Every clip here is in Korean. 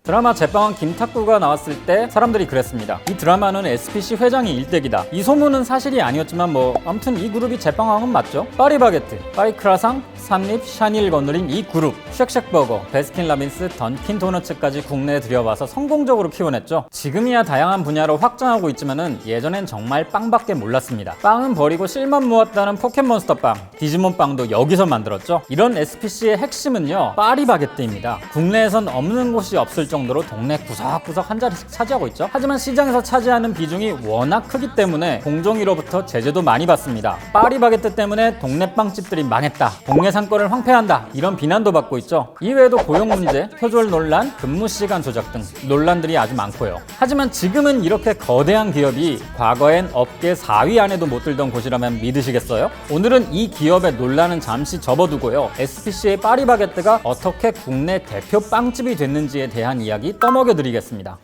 드라마 제빵왕 김탁구가 나왔을 때 사람들이 그랬습니다. 이 드라마는 SPC 회장이 일대기다. 이 소문은 사실이 아니었지만 아무튼 이 그룹이 제빵왕은 맞죠. 파리바게뜨, 파리크라상, 삼립, 샤닐 거느린 이 그룹, 쉑쉑버거, 베스킨라빈스, 던킨도너츠까지 국내에 들여와서 성공적으로 키워냈죠. 지금이야 다양한 분야로 확장하고 있지만은 예전엔 정말 빵밖에 몰랐습니다. 빵은 버리고 실만 모았다는 포켓몬스터 빵, 디지몬 빵도 여기서 만들었죠. 이런 SPC의 핵심은요, 파리바게뜨입니다. 국내에선 없는 곳이 없을 정도로 동네 구석구석 한 자리씩 차지하고 있죠. 하지만 시장에서 차지하는 비중이 워낙 크기 때문에 공정위로부터 제재도 많이 받습니다. 파리바게뜨 때문에 동네 빵집들이 망했다, 동네 상권을 황폐한다, 이런 비난도 받고 있죠. 이외에도 고용 문제, 표절 논란, 근무 시간 조작 등 논란들이 아주 많고요. 하지만 지금은 이렇게 거대한 기업이 과거엔 업계 4위 안에도 못 들던 곳이라면 믿으시겠어요? 오늘은 이 기업의 논란은 잠시 접어두고요, SPC의 파리바게뜨가 어떻게 국내 대표 빵집이 됐는지에 대한 이야기 떠먹여 드리겠습니다.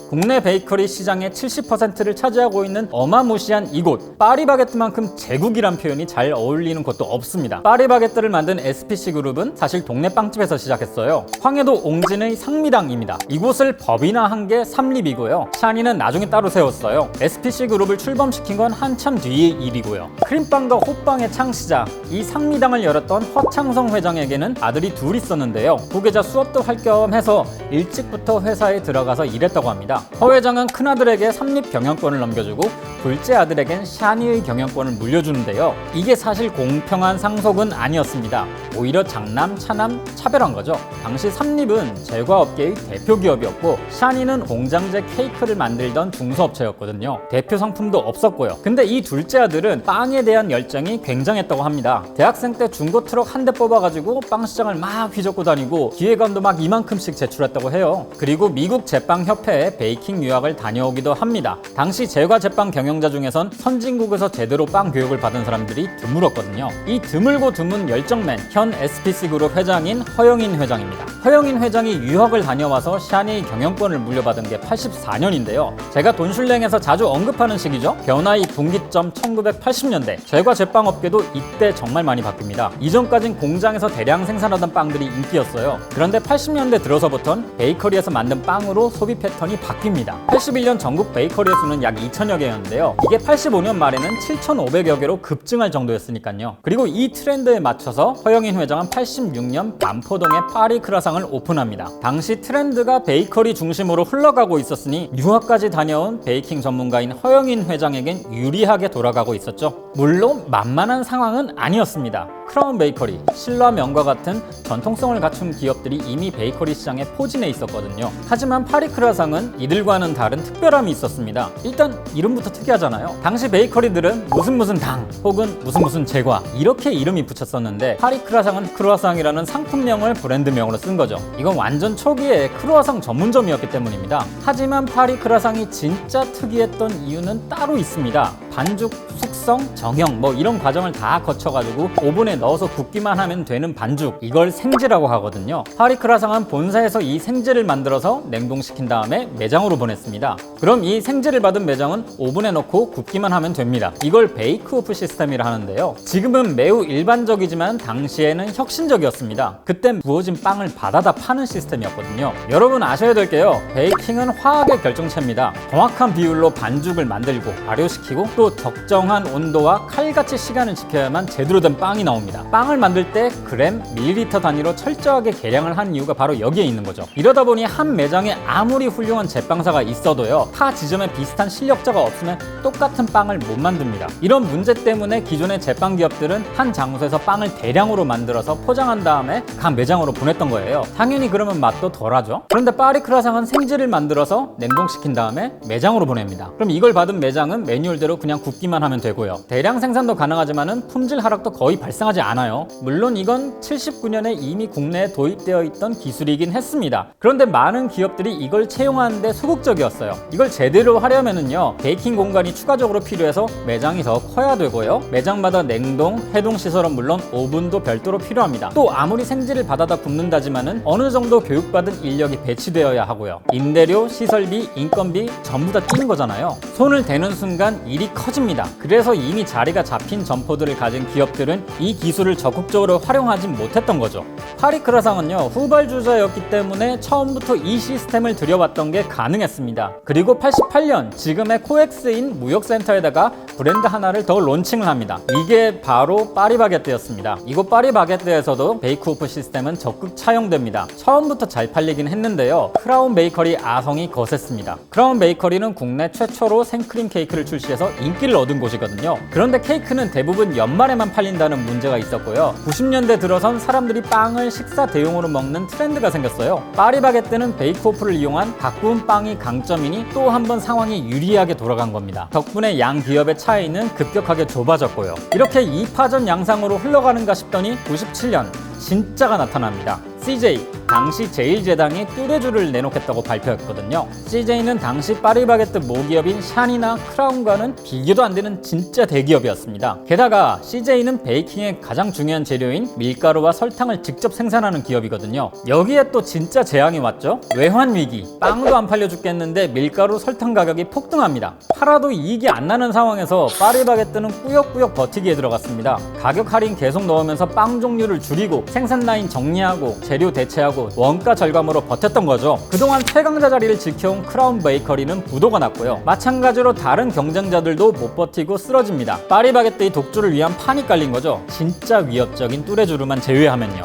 국내 베이커리 시장의 70%를 차지하고 있는 어마무시한 이곳, 파리바게뜨만큼 제국이란 표현이 잘 어울리는 곳도 없습니다. 파리바게뜨를 만든 SPC 그룹은 사실 동네 빵집에서 시작했어요. 황해도 옹진의 상미당입니다. 이곳을 법인화한 게 삼립이고요, 샤니는 나중에 따로 세웠어요. SPC 그룹을 출범시킨 건 한참 뒤의 일이고요. 크림빵과 호빵의 창시자, 이 상미당을 열었던 허창성 회장에게는 아들이 둘 있었는데요. 후계자 수업도 할 겸 해서 일찍부터 회사에 들어가서 일했다고 합니다. 허 회장은 큰아들에게 삼립 경영권을 넘겨주고 둘째 아들에겐 샤니의 경영권을 물려주는데요. 이게 사실 공평한 상속은 아니었습니다. 오히려 장남, 차남 차별한 거죠. 당시 삼립은 제과업계의 대표 기업이었고 샤니는 공장제 케이크를 만들던 중소업체였거든요. 대표 상품도 없었고요. 근데 이 둘째 아들은 빵에 대한 열정이 굉장했다고 합니다. 대학생 때 중고 트럭 한 대 뽑아가지고 빵 시장을 막 휘젓고 다니고 기획안도 막 이만큼씩 제출했다고 해요. 그리고 미국 제빵협회에 베이킹 유학을 다녀오기도 합니다. 당시 제과 제빵 경영자 중에선 선진국에서 제대로 빵 교육을 받은 사람들이 드물었거든요. 이 드물고 드문 열정맨, 현 SPC 그룹 회장인 허영인 회장입니다. 허영인 회장이 유학을 다녀와서 샤니 경영권을 물려받은 게 84년인데요. 제가 돈슐랭에서 자주 언급하는 시기죠. 변화의 분기점 1980년대. 제과 제빵 업계도 이때 정말 많이 바뀝니다. 이전까진 공장에서 대량 생산하던 빵들이 인기였어요. 그런데 80년대 들어서부턴 베이커리에서 만든 빵으로 소비 패턴이 바뀝니다. 81년 전국 베이커리의 수는 약 2천여 개였는데요. 이게 85년 말에는 7,500여 개로 급증할 정도였으니까요. 그리고 이 트렌드에 맞춰서 허영인 회장은 86년 반포동에 파리크라상을 오픈합니다. 당시 트렌드가 베이커리 중심으로 흘러가고 있었으니 유학까지 다녀온 베이킹 전문가인 허영인 회장에겐 유리하게 돌아가고 있었죠. 물론 만만한 상황은 아니었습니다. 크라운 베이커리, 신라면과 같은 전통성을 갖춘 기업들이 이미 베이커리 시장에 포진해 있었거든요. 하지만 파리크라상은 이들과는 다른 특별함이 있었습니다. 일단 이름부터 특이하잖아요. 당시 베이커리들은 무슨 당 혹은 무슨 제과 이렇게 이름이 붙였었는데 파리크라상은 크루아상이라는 상품명을 브랜드명으로 쓴 거죠. 이건 완전 초기에 크루아상 전문점이었기 때문입니다. 하지만 파리크라상이 진짜 특이했던 이유는 따로 있습니다. 반죽, 숙성, 정형 이런 과정을 다 거쳐가지고 오븐에 넣어서 굽기만 하면 되는 반죽, 이걸 생지라고 하거든요. 파리크라상은 본사에서 이 생지를 만들어서 냉동시킨 다음에 매장으로 보냈습니다. 그럼 이 생지를 받은 매장은 오븐에 넣고 굽기만 하면 됩니다. 이걸 베이크오프 시스템이라 하는데요. 지금은 매우 일반적이지만 당시에는 혁신적이었습니다. 그땐 부어진 빵을 받아다 파는 시스템이었거든요. 여러분 아셔야 될 게요, 베이킹은 화학의 결정체입니다. 정확한 비율로 반죽을 만들고 발효시키고 또 적정한 온도와 칼같이 시간을 지켜야만 제대로 된 빵이 나옵니다. 빵을 만들 때 그램, 밀리리터 단위로 철저하게 계량을 한 이유가 바로 여기에 있는 거죠. 이러다 보니 한 매장에 아무리 훌륭한 제빵사가 있어도요, 타 지점에 비슷한 실력자가 없으면 똑같은 빵을 못 만듭니다. 이런 문제 때문에 기존의 제빵 기업들은 한 장소에서 빵을 대량으로 만들어서 포장한 다음에 각 매장으로 보냈던 거예요. 당연히 그러면 맛도 덜하죠. 그런데 파리크라상은 생지를 만들어서 냉동시킨 다음에 매장으로 보냅니다. 그럼 이걸 받은 매장은 매뉴얼대로 그냥 굽기만 하면 되고요. 대량 생산도 가능하지만은 품질 하락도 거의 발생하지 않아요. 물론 이건 79년에 이미 국내에 도입되어 있던 기술이긴 했습니다. 그런데 많은 기업들이 이걸 채용하는데 소극적이었어요. 이걸 제대로 하려면은요, 베이킹 공간이 추가적으로 필요해서 매장이 더 커야 되고요, 매장마다 냉동, 해동 시설은 물론 오븐도 별도로 필요합니다. 또 아무리 생지를 받아다 굽는다지만은 어느 정도 교육받은 인력이 배치되어야 하고요. 임대료, 시설비, 인건비 전부 다 뛰는 거잖아요. 손을 대는 순간 일이 커집니다. 그래서 시장에서 이미 자리가 잡힌 점포들을 가진 기업들은 이 기술을 적극적으로 활용하지 못했던 거죠. 파리크라상은요, 후발주자였기 때문에 처음부터 이 시스템을 들여왔던 게 가능했습니다. 그리고 88년 지금의 코엑스인 무역센터에다가 브랜드 하나를 더 론칭을 합니다. 이게 바로 파리바게뜨였습니다. 이곳 파리바게뜨에서도 베이크오프 시스템은 적극 차용됩니다. 처음부터 잘 팔리긴 했는데요, 크라운 베이커리 아성이 거셌습니다. 크라운 베이커리는 국내 최초로 생크림 케이크를 출시해서 인기를 얻은 곳이거든요. 그런데 케이크는 대부분 연말에만 팔린다는 문제가 있었고요. 90년대 들어선 사람들이 빵을 식사 대용으로 먹는 트렌드가 생겼어요. 파리바게뜨는 베이크오프를 이용한 바꾸은 빵이 강점이니 또 한 번 상황이 유리하게 돌아간 겁니다. 덕분에 양 기업의 차이는 급격하게 좁아졌고요. 이렇게 2파전 양상으로 흘러가는가 싶더니 97년 진짜가 나타납니다. CJ, 당시 제1제당이 뚜레쥬를 내놓겠다고 발표했거든요. CJ는 당시 파리바게뜨 모기업인 샨이나 크라운과는 비교도 안 되는 진짜 대기업이었습니다. 게다가 CJ는 베이킹의 가장 중요한 재료인 밀가루와 설탕을 직접 생산하는 기업이거든요. 여기에 또 진짜 재앙이 왔죠. 외환 위기, 빵도 안 팔려 죽겠는데 밀가루, 설탕 가격이 폭등합니다. 팔아도 이익이 안 나는 상황에서 파리바게뜨는 꾸역꾸역 버티기에 들어갔습니다. 가격 할인 계속 넣으면서 빵 종류를 줄이고 생산 라인 정리하고 재료 대체하고 원가 절감으로 버텼던 거죠. 그동안 최강자 자리를 지켜온 크라운 베이커리는 부도가 났고요. 마찬가지로 다른 경쟁자들도 못 버티고 쓰러집니다. 파리바게뜨의 독주를 위한 판이 깔린 거죠. 진짜 위협적인 뚜레쥬르만 제외하면요.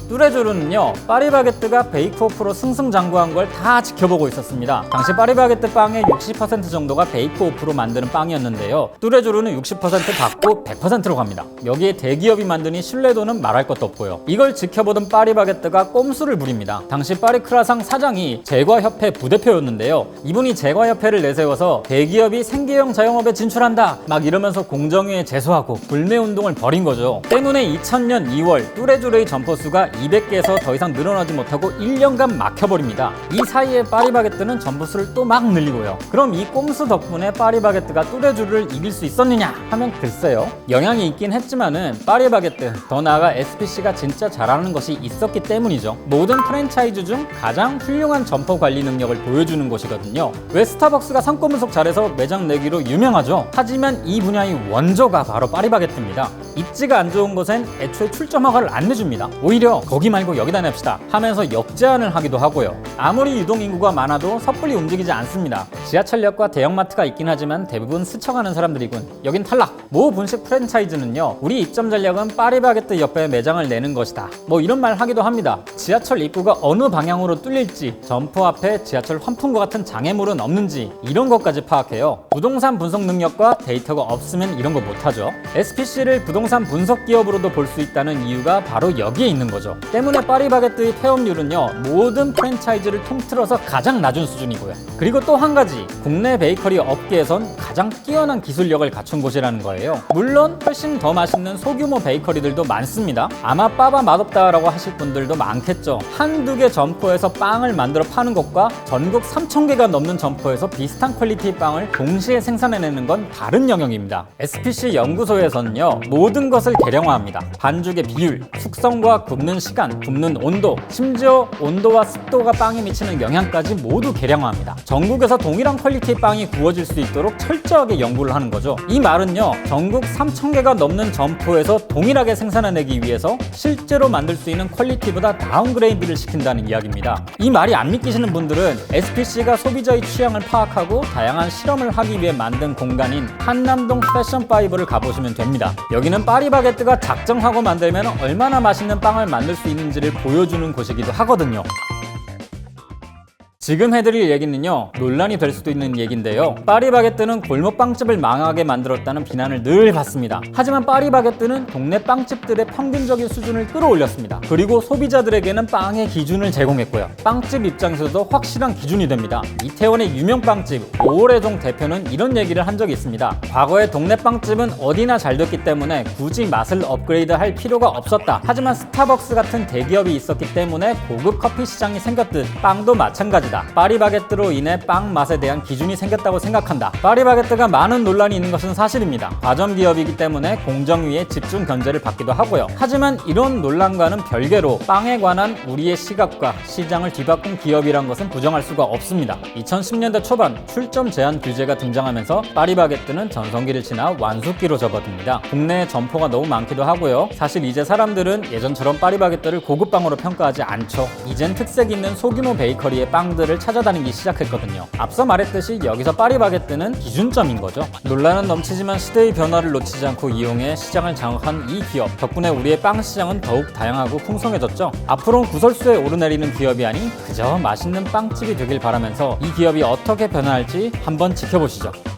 뚜레쥬르는요, 파리바게뜨가 베이크오프로 승승장구한 걸 다 지켜보고 있었습니다. 당시 파리바게뜨 빵의 60% 정도가 베이크오프로 만드는 빵이었는데요, 뚜레쥬르는 60% 받고 100%로 갑니다. 여기에 대기업이 만드니 신뢰도는 말할 것도 없고요. 이걸 지켜보던 파리바게뜨가 꼼수를 부립니다. 당시 파리크라상 사장이 제과협회 부대표였는데요, 이분이 제과협회를 내세워서 대기업이 생계형 자영업에 진출한다 막 이러면서 공정위에 제소하고 불매운동을 벌인 거죠. 때문에 2000년 2월 뚜레쥬르의 점포수가 200개에서 더 이상 늘어나지 못하고 1년간 막혀버립니다. 이 사이에 파리바게뜨는 점포수를 또 막 늘리고요. 그럼 이 꼼수 덕분에 파리바게뜨가 뚜레쥬르를 이길 수 있었느냐 하면 글쎄요. 영향이 있긴 했지만은 파리바게뜨, 더 나아가 SPC가 진짜 잘하는 것이 있었기 때문이죠. 모든 프랜차이즈 중 가장 훌륭한 점포 관리 능력을 보여주는 곳이거든요. 왜 스타벅스가 상권 분석 잘해서 매장 내기로 유명하죠. 하지만 이 분야의 원조가 바로 파리바게뜨입니다. 입지가 안 좋은 곳엔 애초에 출점 허가를 안 내줍니다. 오히려 거기 말고 여기다 냅시다 하면서 역제한을 하기도 하고요. 아무리 유동인구가 많아도 섣불리 움직이지 않습니다. 지하철역과 대형마트가 있긴 하지만 대부분 스쳐가는 사람들이군. 여긴 탈락. 모 분식 프랜차이즈는요, 우리 입점 전략은 파리바게뜨 옆에 매장을 내는 것이다 뭐 이런 말 하기도 합니다. 지하철 입구가 어느 방향으로 뚫릴지, 점포 앞에 지하철 환풍구 같은 장애물은 없는지 이런 것까지 파악해요. 부동산 분석 능력과 데이터가 없으면 이런 거 못하죠. SPC를 부동산 분석 기업으로도 볼 수 있다는 이유가 바로 여기에 있는 거죠. 때문에 파리바게뜨의 폐업률은요, 모든 프랜차이즈를 통틀어서 가장 낮은 수준이고요. 그리고 또 한 가지, 국내 베이커리 업계에선 가장 뛰어난 기술력을 갖춘 곳이라는 거예요. 물론 훨씬 더 맛있는 소규모 베이커리들도 많습니다. 아마 빠바 맛없다라고 하실 분들도 많겠죠. 한두 개 점포에서 빵을 만들어 파는 것과 전국 3,000개가 넘는 점포에서 비슷한 퀄리티의 빵을 동시에 생산해내는 건 다른 영역입니다. SPC 연구소에서는요, 모든 것을 계량화합니다. 반죽의 비율, 숙성과 굽는 시간, 굽는 온도, 심지어 온도와 습도가 빵에 미치는 영향까지 모두 계량화합니다. 전국에서 동일한 퀄리티의 빵이 구워질 수 있도록 철저하게 연구를 하는 거죠. 이 말은요, 전국 3,000개가 넘는 점포에서 동일하게 생산해내기 위해서 실제로 만들 수 있는 퀄리티보다 다운그레이드를 시킨다는 이야기입니다. 이 말이 안 믿기시는 분들은 SPC가 소비자의 취향을 파악하고 다양한 실험을 하기 위해 만든 공간인 한남동 패션5를 가보시면 됩니다. 여기는 파리바게뜨가 작정하고 만들면 얼마나 맛있는 빵을 만들 수 있는지를 보여주는 곳이기도 하거든요. 지금 해드릴 얘기는요, 논란이 될 수도 있는 얘기인데요, 파리바게뜨는 골목 빵집을 망하게 만들었다는 비난을 늘 받습니다. 하지만 파리바게뜨는 동네 빵집들의 평균적인 수준을 끌어올렸습니다. 그리고 소비자들에게는 빵의 기준을 제공했고요. 빵집 입장에서도 확실한 기준이 됩니다. 이태원의 유명 빵집 오레종 대표는 이런 얘기를 한 적이 있습니다. 과거에 동네 빵집은 어디나 잘 됐기 때문에 굳이 맛을 업그레이드 할 필요가 없었다. 하지만 스타벅스 같은 대기업이 있었기 때문에 고급 커피 시장이 생겼듯 빵도 마찬가지다. 비판한다. 파리바게뜨로 인해 빵 맛에 대한 기준이 생겼다고 생각한다. 파리바게뜨가 많은 논란이 있는 것은 사실입니다. 가전기업이기 때문에 공정위의 집중 견제를 받기도 하고요. 하지만 이런 논란과는 별개로 빵에 관한 우리의 시각과 시장을 뒤바꾼 기업이란 것은 부정할 수가 없습니다. 2010년대 초반 출점 제한 규제가 등장하면서 파리바게뜨는 전성기를 지나 완숙기로 접어듭니다. 국내에 점포가 너무 많기도 하고요. 사실 이제 사람들은 예전처럼 파리바게뜨를 고급빵으로 평가하지 않죠. 이젠 특색 있는 소규모 베이커리의 빵들을 찾아다니기 시작했거든요. 앞서 말했듯이 여기서 파리바게뜨는 기준점인 거죠. 논란은 넘치지만 시대의 변화를 놓치지 않고 이용해 시장을 장악한 이 기업 덕분에 우리의 빵 시장은 더욱 다양하고 풍성해졌죠. 앞으로는 구설수에 오르내리는 기업이 아닌 그저 맛있는 빵집이 되길 바라면서 이 기업이 어떻게 변화할지 한번 지켜보시죠.